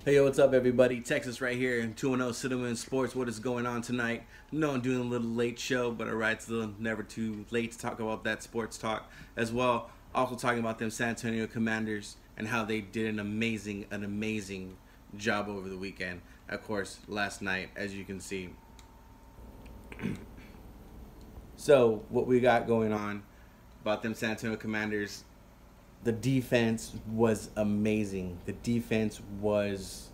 Hey, yo, what's up, everybody? Texas right here, 210 Cinema and Sports. What is going on tonight? No, I'm doing a little late show, but alright, it's never too late to talk about that sports talk as well. Also talking about them San Antonio Commanders and how they did an amazing job over the weekend. Of course, last night, as you can see. So, what we got going on about them San Antonio Commanders, the defense was amazing. The defense was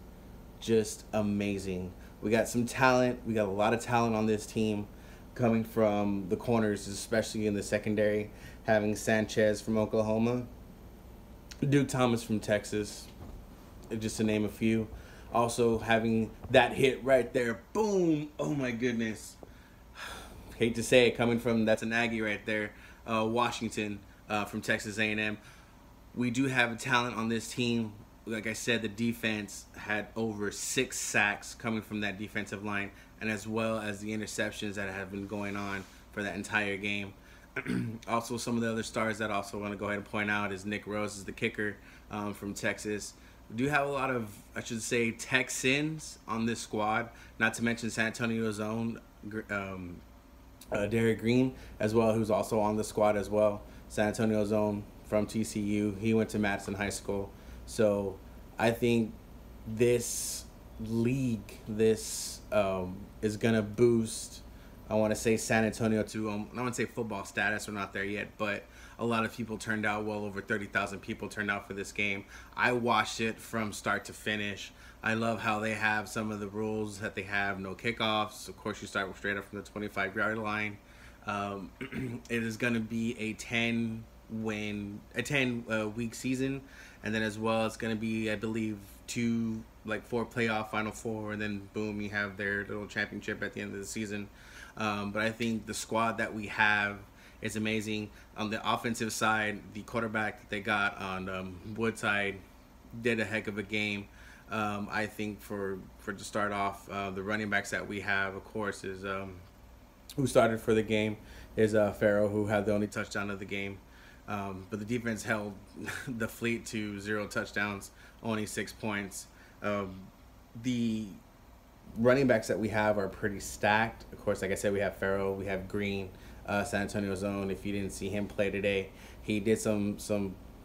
just amazing. We got some talent. We got a lot of talent on this team coming from the corners, especially in the secondary. Having Sanchez from Oklahoma, Duke Thomas from Texas, just to name a few. Also having that hit right there, boom! Oh my goodness. Hate to say it, coming from that's an Aggie right there, Washington from Texas A&M. We do have a talent on this team. Like I said, the defense had over 6 sacks coming from that defensive line, and as well as the interceptions that have been going on for that entire game. Also, some of the other stars that I also want to go ahead and point out is Nick Rose is the kicker from Texas. We do have a lot of, I should say, Texans on this squad, not to mention San Antonio's own Derek Green as well, who's also on the squad as well. San Antonio's own from TCU. He went to Madison High School. So I think this league, this is going to boost, I want to say, San Antonio to, I want to say football status. We're not there yet, but a lot of people turned out. Well over 30,000 people turned out for this game. I watched it from start to finish. I love how they have some of the rules that they have. No kickoffs. Of course, you start straight up from the 25-yard line. It is going to be a 10 week season, and then as well it's going to be, I believe, 4 playoff final 4, and then boom, you have their little championship at the end of the season. But I think the squad that we have is amazing. On the offensive side, the quarterback that they got on Woodside did a heck of a game. I think for to start off, the running backs that we have, of course, is who started for the game is Farrell, who had the only touchdown of the game. But the defense held the fleet to 0 touchdowns, only 6 points. The running backs that we have are pretty stacked. Of course, like I said, we have Farrell, we have Green, San Antonio's own. If you didn't see him play today, he did some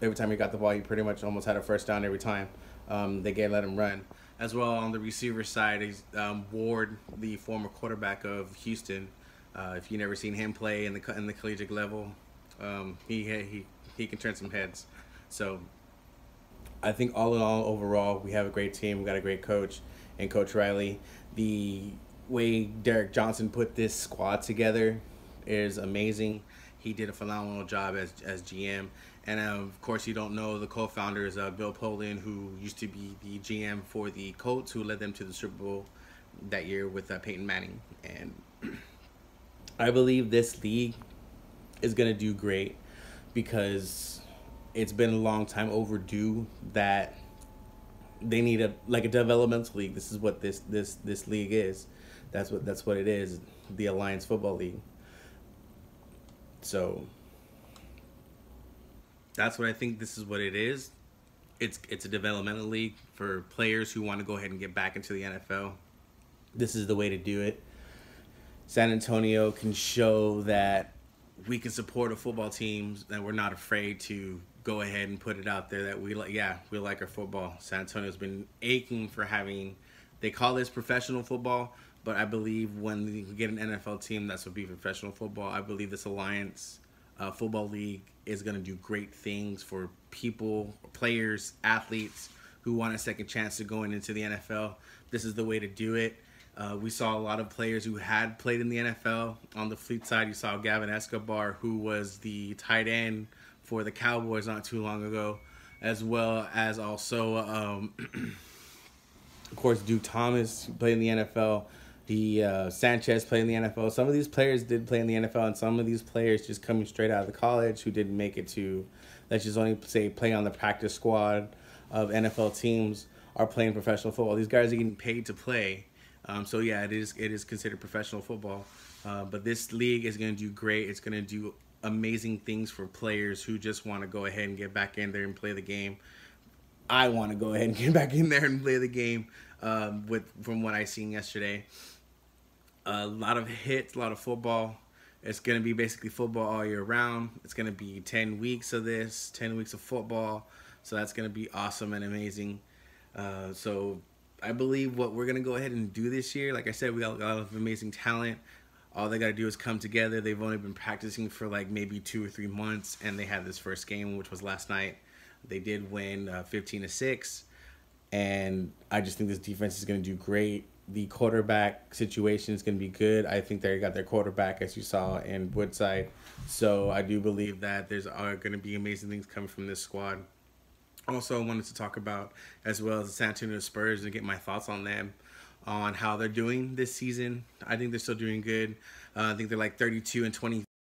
every time he got the ball, he pretty much almost had a first down every time. They let him run. As well on the receiver side, is Ward, the former quarterback of Houston. If you never seen him play in the collegiate level, he can turn some heads. So I think all in all, overall, we have a great team. We got a great coach, and Coach Riley. The way Derek Johnson put this squad together is amazing. He did a phenomenal job as GM. And of course, you don't know the co-founders, Bill Polian, who used to be the GM for the Colts, who led them to the Super Bowl that year with Peyton Manning. And I believe this league is going to do great because it's been a long time overdue that they need a developmental league. This is what this league is. That's what it is. The Alliance Football League. So that's what I think. This is what it is. It's a developmental league for players who want to go ahead and get back into the NFL. This is the way to do it. San Antonio can show that we can support a football team, that we're not afraid to go ahead and put it out there that we like our football. San Antonio's been aching for having, they call this professional football, but I believe when we get an NFL team that's would be professional football, I believe this Alliance Football League is going to do great things for people, players, athletes who want a second chance to going into the NFL. This is the way to do it. We saw a lot of players who had played in the NFL. On the Fleet side, you saw Gavin Escobar, who was the tight end for the Cowboys not too long ago, as well as also, of course, Duke Thomas played in the NFL. Sanchez played in the NFL. Some of these players did play in the NFL, and some of these players just coming straight out of the college who didn't make it to, let's just only say, play on the practice squad of NFL teams are playing professional football. These guys are getting paid to play. So yeah, it is considered professional football. But this league is going to do great. It's going to do amazing things for players who just want to go ahead and get back in there and play the game. I want to go ahead and get back in there and play the game. From what I seen yesterday, a lot of hits, a lot of football. It's gonna be basically football all year round. It's gonna be 10 weeks of this, 10 weeks of football. So that's gonna be awesome and amazing. So I believe what we're gonna go ahead and do this year. Like I said, we got a lot of amazing talent. All they gotta do is come together. They've only been practicing for like maybe 2 or 3 months, and they had this first game, which was last night. They did win 15-6, and I just think this defense is going to do great. The quarterback situation is going to be good. I think they got their quarterback, as you saw, in Woodside. So I do believe that there's going to be amazing things coming from this squad. Also, I wanted to talk about, as well as the San Antonio Spurs, and get my thoughts on them, on how they're doing this season. I think they're still doing good. I think they're like 32-20.